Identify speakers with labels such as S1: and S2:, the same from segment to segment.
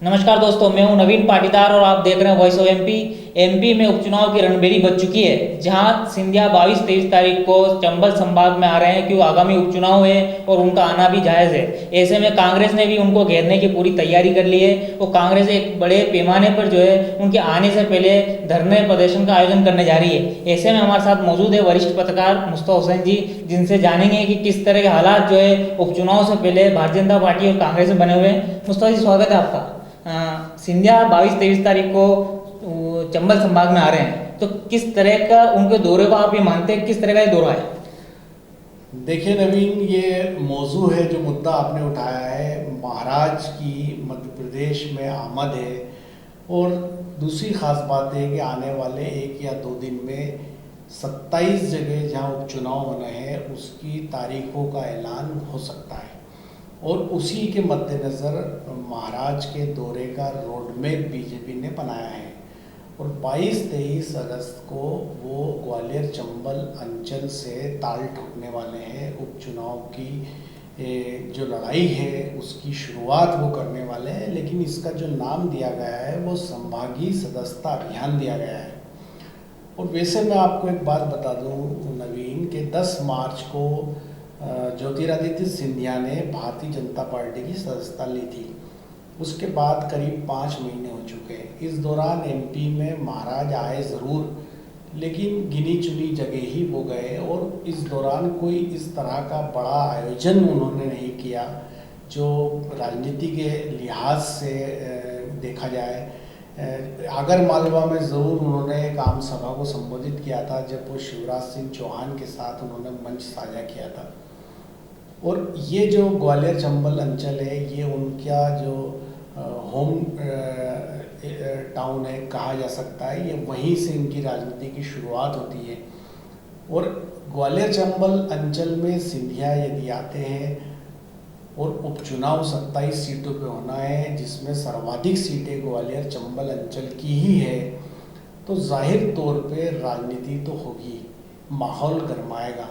S1: नमस्कार दोस्तों, मैं हूं नवीन पाटीदार और आप देख रहे हैं वॉइस ऑफ एमपी। एमपी में उपचुनाव की रणभेरी बज चुकी है, जहां सिंधिया 22-23 तारीख को चंबल संभाग में आ रहे हैं, क्योंकि आगामी उपचुनाव है और उनका आना भी जायज़ है। ऐसे में कांग्रेस ने भी उनको घेरने की पूरी तैयारी कर ली है और कांग्रेस एक बड़े पैमाने पर जो है उनके आने से पहले धरने प्रदर्शन का आयोजन करने जा रही है। ऐसे में हमारे साथ मौजूद है वरिष्ठ पत्रकार मुस्तफा हुसैन जी, जिनसे जानेंगे कि किस तरह के हालात जो है उपचुनाव से पहले भारतीय जनता पार्टी और कांग्रेस में बने हुए हैं। मुस्तफा जी, स्वागत है आपका। सिंधिया 22-23 तारीख को चंबल संभाग में आ रहे हैं, तो किस तरह का उनके दौरे को आप ये मानते हैं, किस तरह का ये दौरा है?
S2: देखिए नवीन, ये मौजू है जो मुद्दा आपने उठाया है, महाराज की मध्य प्रदेश में आमद है। और दूसरी ख़ास बात है कि आने वाले 1 या 2 दिन में 27 जगह जहां उपचुनाव होने हैं उसकी तारीखों का ऐलान हो सकता है। और उसी के मद्देनज़र महाराज के दौरे का रोड मैप बीजेपी ने बनाया है और 22-23 अगस्त को वो ग्वालियर चंबल अंचल से ताल ठोकने वाले हैं। उपचुनाव की जो लड़ाई है उसकी शुरुआत वो करने वाले हैं, लेकिन इसका जो नाम दिया गया है वो संभागीय सदस्यता अभियान दिया गया है। और वैसे मैं आपको एक बात बता दूं नवीन, के 10 मार्च को ज्योतिरादित्य सिंधिया ने भारतीय जनता पार्टी की सदस्यता ली थी। उसके बाद करीब 5 महीने हो चुके हैं। इस दौरान एमपी में महाराज आए ज़रूर, लेकिन गिनी चुनी जगह ही वो गए और इस दौरान कोई इस तरह का बड़ा आयोजन उन्होंने नहीं किया जो राजनीति के लिहाज से देखा जाए। आगर मालवा में ज़रूर उन्होंने एक आम सभा को संबोधित किया था, जब वो शिवराज सिंह चौहान के साथ उन्होंने मंच साझा किया था। और ये जो ग्वालियर चंबल अंचल है, ये उनका जो होम टाउन है कहा जा सकता है। ये वहीं से इनकी राजनीति की शुरुआत होती है। और ग्वालियर चंबल अंचल में सिंधिया यदि आते हैं और उपचुनाव 27 सीटों पे होना है, जिसमें सर्वाधिक सीटें ग्वालियर चंबल अंचल की ही है, तो जाहिर तौर पे राजनीति तो होगी, माहौल गरमाएगा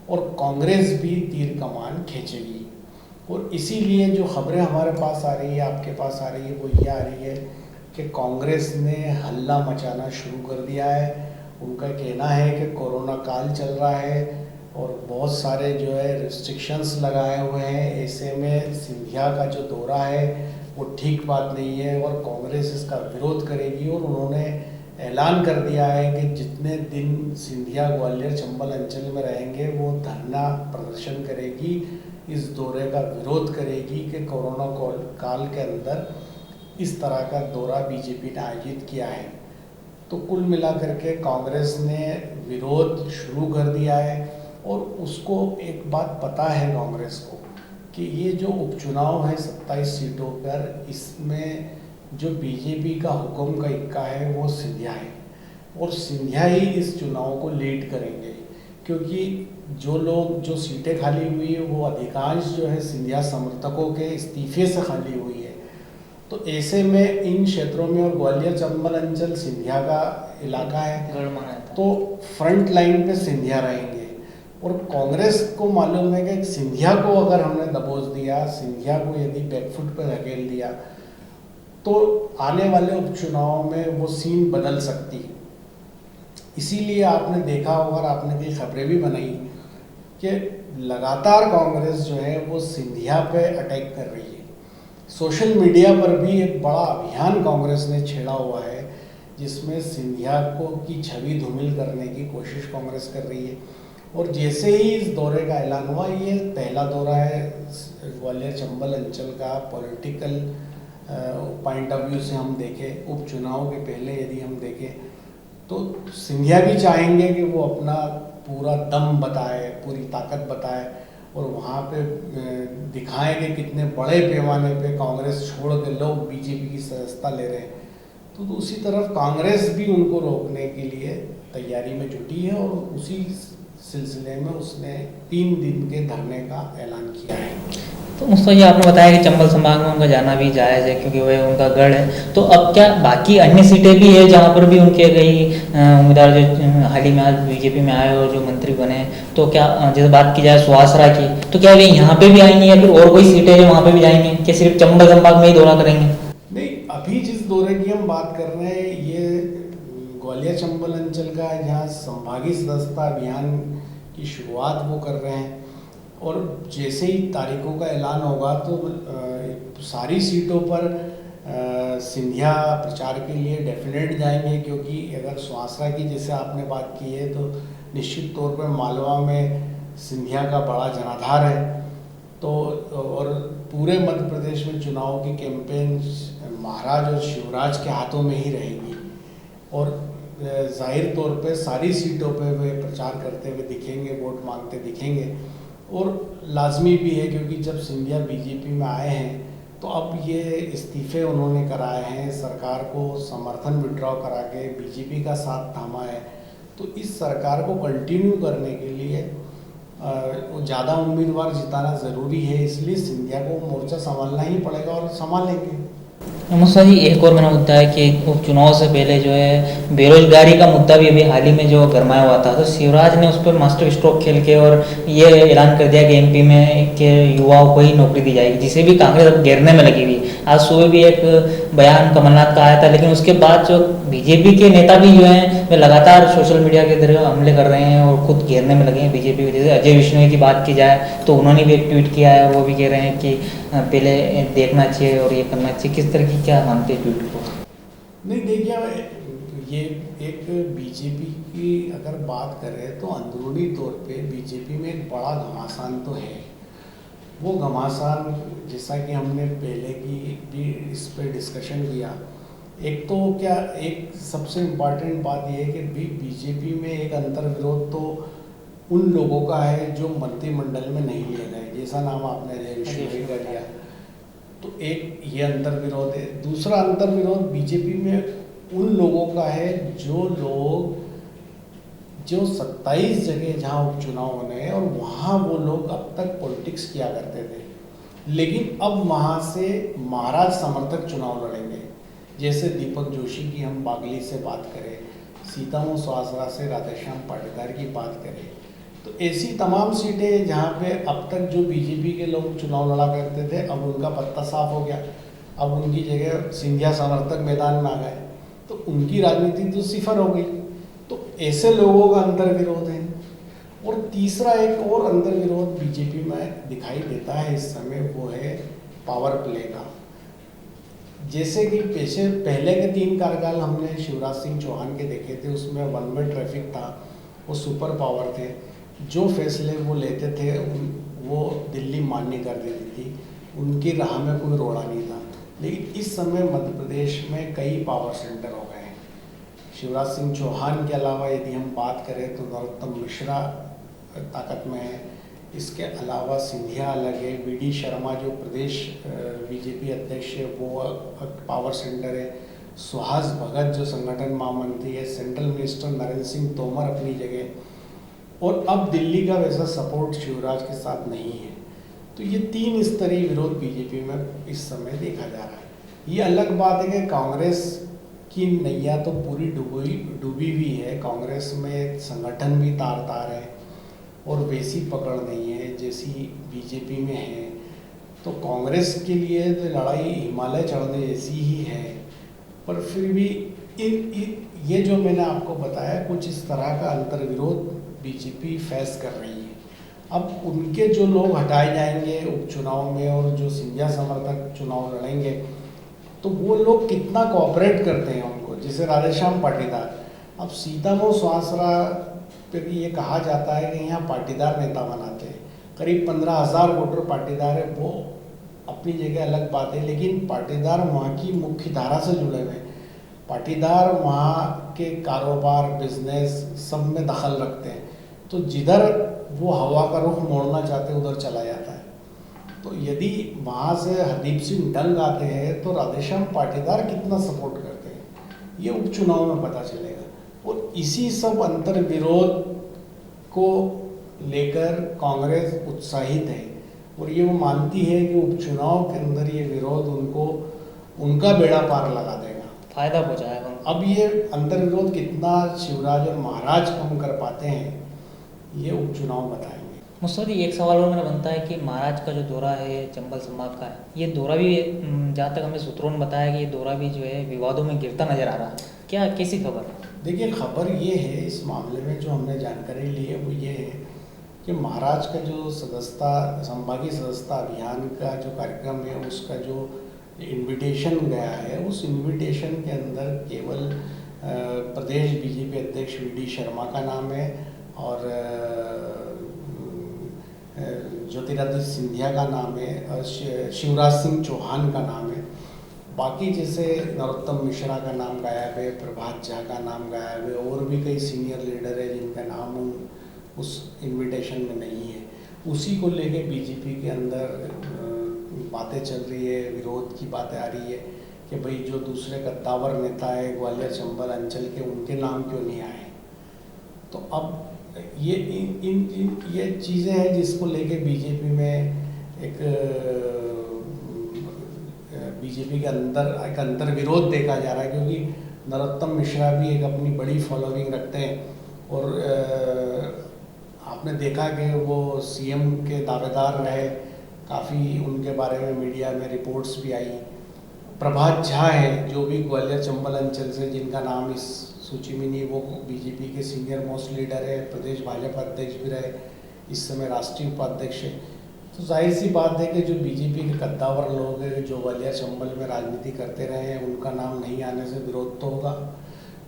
S2: और कांग्रेस भी तीर कमान खींचेगी। और इसीलिए जो खबरें हमारे पास आ रही है, आपके पास आ रही है, वो ये आ रही है कि कांग्रेस ने हल्ला मचाना शुरू कर दिया है। उनका कहना है कि कोरोना काल चल रहा है और बहुत सारे जो है रिस्ट्रिक्शंस लगाए हुए हैं। ऐसे में सिंधिया का जो दौरा है वो ठीक बात नहीं है और कांग्रेस इसका विरोध करेगी। और उन्होंने ऐलान कर दिया है कि जितने दिन सिंधिया ग्वालियर चंबल अंचल में रहेंगे वो धरना प्रदर्शन करेगी, इस दौरे का विरोध करेगी कि कोरोना काल के अंदर इस तरह का दौरा बीजेपी ने आयोजित किया है। तो कुल मिलाकर के कांग्रेस ने विरोध शुरू कर दिया है। और उसको एक बात पता है कांग्रेस को कि ये जो उपचुनाव है 27 सीटों पर, इसमें जो बीजेपी का हुक्म का इक्का है वो सिंधिया है और सिंधिया ही इस चुनाव को लीड करेंगे, क्योंकि जो सीटें खाली हुई है वो अधिकांश जो है सिंधिया समर्थकों के इस्तीफे से खाली हुई है। तो ऐसे में इन क्षेत्रों में, और ग्वालियर चंबल अंचल सिंधिया का इलाका है, तो फ्रंट लाइन पे सिंधिया रहेंगे। और कांग्रेस को मालूम है कि सिंधिया को अगर हमने दबोच दिया, सिंधिया को यदि बैकफुट पर धकेल दिया, तो आने वाले उपचुनाव में वो सीन बदल सकती है। इसीलिए आपने देखा होगा और आपने कई खबरें भी बनाई कि लगातार कांग्रेस जो है वो सिंधिया पे अटैक कर रही है। सोशल मीडिया पर भी एक बड़ा अभियान कांग्रेस ने छेड़ा हुआ है, जिसमें सिंधिया को की छवि धूमिल करने की कोशिश कांग्रेस कर रही है। और जैसे ही इस दौरे का ऐलान हुआ, ये पहला दौरा है ग्वालियर चंबल अंचल का पॉलिटिकल पॉइंट ऑफ व्यू से हम देखें, उपचुनाव के पहले यदि हम देखें, तो सिंधिया भी चाहेंगे कि वो अपना पूरा दम बताए, पूरी ताकत बताए और वहाँ पे दिखाएं कि कितने बड़े पैमाने पे कांग्रेस छोड़ के लोग बीजेपी की सदस्यता ले रहे हैं। तो दूसरी तरफ कांग्रेस भी उनको रोकने के लिए तैयारी में जुटी है और उसी सिलसिले में उसने 3 दिन के धरने का ऐलान किया है।
S1: तो मुस्तफा जी, आपने बताया कि चंबल संभाग में उनका जाना भी जायज़ है, क्योंकि वह उनका गढ़ है। तो अब क्या बाकी अन्य सीटें भी है जहां पर भी उनके कई उम्मीदवार जो हाल ही में आज बीजेपी में आए और जो मंत्री बने, तो क्या जैसे बात की जाए सुहासरा की, तो क्या वे यहाँ पे भी आएंगे या फिर और कोई सीटें जो वहाँ पे भी जाएंगे, क्या सिर्फ चंबल संभाग में ही दौरा करेंगे?
S2: नहीं, अभी जिस दौरे की हम बात कर रहे हैं ये ग्वालियर चंबल अंचल का है, जहाँ संभागीय सदस्यता अभियान की शुरुआत वो कर रहे हैं। और जैसे ही तारीखों का ऐलान होगा तो सारी सीटों पर सिंधिया प्रचार के लिए डेफिनेट जाएंगे, क्योंकि अगर सुहासरा की जैसे आपने बात की है तो निश्चित तौर पर मालवा में सिंधिया का बड़ा जनाधार है। तो और पूरे मध्य प्रदेश में चुनाव की कैंपेन महाराज और शिवराज के हाथों में ही रहेगी और जाहिर तौर पे सारी सीटों पे वे प्रचार करते हुए दिखेंगे, वोट मांगते दिखेंगे। और लाजमी भी है क्योंकि जब सिंधिया बीजेपी में आए हैं तो अब ये इस्तीफे उन्होंने कराए हैं, सरकार को समर्थन विड्रॉ करा के बीजेपी का साथ थामा है। तो इस सरकार को कंटिन्यू करने के लिए ज़्यादा उम्मीदवार जिताना ज़रूरी है, इसलिए सिंधिया को मोर्चा संभालना ही पड़ेगा और संभालेंगे।
S1: नमस्कार जी, एक और मेरा मुद्दा है कि उपचुनाव से पहले जो है बेरोजगारी का मुद्दा भी अभी हाल ही में जो गरमाया हुआ था, तो शिवराज ने उस पर मास्टर स्ट्रोक खेल के और ये ऐलान कर दिया कि एमपी में के युवाओं को ही नौकरी दी जाएगी, जिसे भी कांग्रेस अब घेरने में लगी हुई। आज सुबह भी एक बयान कमलनाथ का आया था, लेकिन उसके बाद जो बीजेपी के नेता भी जो हैं वे लगातार सोशल मीडिया के जरिए हमले कर रहे हैं और खुद घेरने में लगे हैं बीजेपी को। जैसे अजय विश्नोई की बात की जाए तो उन्होंने भी एक ट्वीट किया है, वो भी कह रहे हैं कि पहले देखना चाहिए और ये करना चाहिए। किस तरह की क्या मानते हैं ट्वीट को?
S2: नहीं देखिए, ये एक बीजेपी की अगर बात करें तो अंदरूनी तौर पे बीजेपी में एक बड़ा घमासान तो है। वो घमासान जैसा कि हमने पहले की भी इस पे डिस्कशन किया, एक तो क्या एक सबसे इम्पॉर्टेंट बात यह है कि बीजेपी में एक अंतर्विरोध तो उन लोगों का है जो मंत्रिमंडल में नहीं लिए गए, जैसा नाम आपने अजय विश्नोई का लिया। तो एक ये अंतर्विरोध है। दूसरा अंतर्विरोध बीजेपी में उन लोगों का है जो 27 जगह जहाँ उपचुनाव होने हैं और वहाँ वो लोग अब तक पॉलिटिक्स किया करते थे, लेकिन अब वहाँ से महाराज समर्थक चुनाव लड़ेंगे। जैसे दीपक जोशी की हम बागली से बात करें, सीतामऊ सुहासरा से राधेश्याम पाटीदार की बात करें, तो ऐसी तमाम सीटें जहाँ पे अब तक जो बीजेपी के लोग चुनाव लड़ा करते थे अब उनका पत्ता साफ हो गया, अब उनकी जगह सिंधिया समर्थक मैदान में आ गए, तो उनकी राजनीति तो सिफर हो गई। तो ऐसे लोगों का अंतर्विरोध है। और तीसरा एक और अंतर्विरोध बीजेपी में दिखाई देता है इस समय, वो है पावर प्ले का। जैसे कि पहले के 3 कार्यकाल हमने शिवराज सिंह चौहान के देखे थे, उसमें वन वे ट्रैफिक था, वो सुपर पावर थे, जो फैसले वो लेते थे वो दिल्ली मान्य कर देती थी, उनकी राह में कोई रोड़ा नहीं था। लेकिन इस समय मध्य प्रदेश में कई पावर सेंटर हो गए हैं। शिवराज सिंह चौहान के अलावा यदि हम बात करें तो नरोत्तम मिश्रा ताकत में है, इसके अलावा सिंधिया अलग है, वीडी शर्मा जो प्रदेश बीजेपी अध्यक्ष है वो पावर सेंटर है, सुहास भगत जो संगठन महामंत्री है, सेंट्रल मिनिस्टर नरेंद्र सिंह तोमर अपनी जगह, और अब दिल्ली का वैसा सपोर्ट शिवराज के साथ नहीं है। तो ये 3 स्तरीय विरोध बीजेपी में इस समय देखा जा रहा है। ये अलग बात है कि कांग्रेस की नैया तो पूरी डूबी हुई है, कांग्रेस में संगठन भी तार तार है और वैसी पकड़ नहीं है जैसी बीजेपी में है। तो कांग्रेस के लिए तो लड़ाई हिमालय चढ़ने जैसी ही है, पर फिर भी ये जो मैंने आपको बताया कुछ इस तरह का अंतर्विरोध बीजेपी फेस कर रही है। अब उनके जो लोग हटाए जाएंगे उपचुनाव में और जो सिंधिया समर्थक चुनाव लड़ेंगे तो वो लोग कितना कोऑपरेट करते हैं उनको, जैसे राधेश्याम पाटीदार। अब सीतामऊ सुहासरा पे भी ये कहा जाता है कि यहाँ पाटीदार नेता बनाते हैं, करीब 15,000 वोटर पाटीदार है, वो अपनी जगह अलग बात है, लेकिन पाटीदार वहाँ की मुख्य धारा से जुड़े हुए हैं। पाटीदार वहाँ के कारोबार बिजनेस सब में दखल रखते हैं, तो जिधर वो हवा का रुख मोड़ना चाहते हैं उधर चला जाता है। तो यदि वहाँ से हरदीप सिंह डंग आते हैं तो राधेश्याम पाटीदार कितना सपोर्ट करते हैं, ये उपचुनाव में पता चलेगा। और इसी सब अंतर्विरोध को लेकर कांग्रेस उत्साहित है और ये वो मानती है कि उपचुनाव के अंदर ये विरोध उनको उनका बेड़ा पार लगा देगा,
S1: फायदा पहुँचाएगा।
S2: अब ये अंतर्विरोध कितना शिवराज और महाराज कम कर पाते हैं ये उपचुनाव बताएंगे।
S1: मुस्तफा जी, एक सवाल और मेरा बनता है कि महाराज का जो दौरा है चंबल संभाग का है, ये दौरा भी जहाँ तक हमें सूत्रों ने बताया कि ये दौरा भी जो है विवादों में गिरता नजर आ रहा है, क्या कैसी खबर है?
S2: देखिए, खबर ये है इस मामले में, जो हमने जानकारी ली है वो ये है कि महाराज का जो सदस्यता, संभागीय सदस्यता अभियान का जो कार्यक्रम है, उसका जो इनविटेशन गया है, उस इनविटेशन के अंदर केवल प्रदेश बीजेपी अध्यक्ष वी.डी. शर्मा का नाम है और ज्योतिरादित्य सिंधिया का नाम है और शिवराज सिंह चौहान का नाम है। बाकी जैसे नरोत्तम मिश्रा का नाम गायब है, प्रभात झा का नाम गायब है, और भी कई सीनियर लीडर है जिनका नाम उस इनविटेशन में नहीं है। उसी को लेके बीजेपी के अंदर बातें चल रही है, विरोध की बातें आ रही है कि भाई जो दूसरे कद्दावर नेता है ग्वालियर चंबल अंचल के, उनके नाम क्यों नहीं आए। तो अब ये चीज़ें हैं जिसको लेके बीजेपी में एक बीजेपी के अंदर एक अंतर विरोध देखा जा रहा है, क्योंकि नरोत्तम मिश्रा भी एक अपनी बड़ी फॉलोइंग रखते हैं और आपने देखा कि वो सीएम के दावेदार रहे, काफ़ी उनके बारे में मीडिया में रिपोर्ट्स भी आई। प्रभात झा है जो भी ग्वालियर चंबल अंचल से, जिनका नाम इस सूची में नहीं, वो बीजेपी के सीनियर मोस्ट लीडर है, प्रदेश भाजपा अध्यक्ष भी रहे, इस समय राष्ट्रीय उपाध्यक्ष है। तो जाहिर सी बात है कि जो बीजेपी के कद्दावर लोग हैं जो ग्वालियर चंबल में राजनीति करते रहे हैं, उनका नाम नहीं आने से विरोध तो होगा।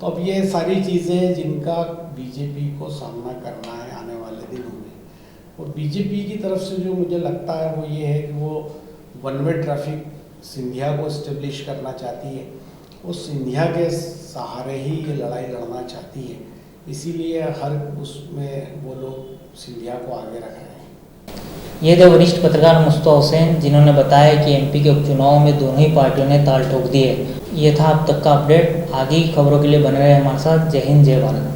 S2: तो अब ये सारी चीज़ें जिनका बीजेपी को सामना करना है आने वाले दिनों में, और बीजेपी की तरफ से जो मुझे लगता है वो ये है कि वो वन वे ट्रैफिक सिंधिया को इस्टेब्लिश करना चाहती है, उस सिंधिया के सहारे ही ये लड़ाई लड़ना चाहती है, इसीलिए हर उसमें वो लोग सिंधिया को आगे रख रहे हैं।
S1: ये थे वरिष्ठ पत्रकार मुस्तफा हुसैन, जिन्होंने बताया कि एमपी के उपचुनाव में दोनों ही पार्टियों ने ताल ठोक दी है। ये था अब तक का अपडेट। आगे की खबरों के लिए बने रहे हमारे साथ। जय हिंद, जय भारत।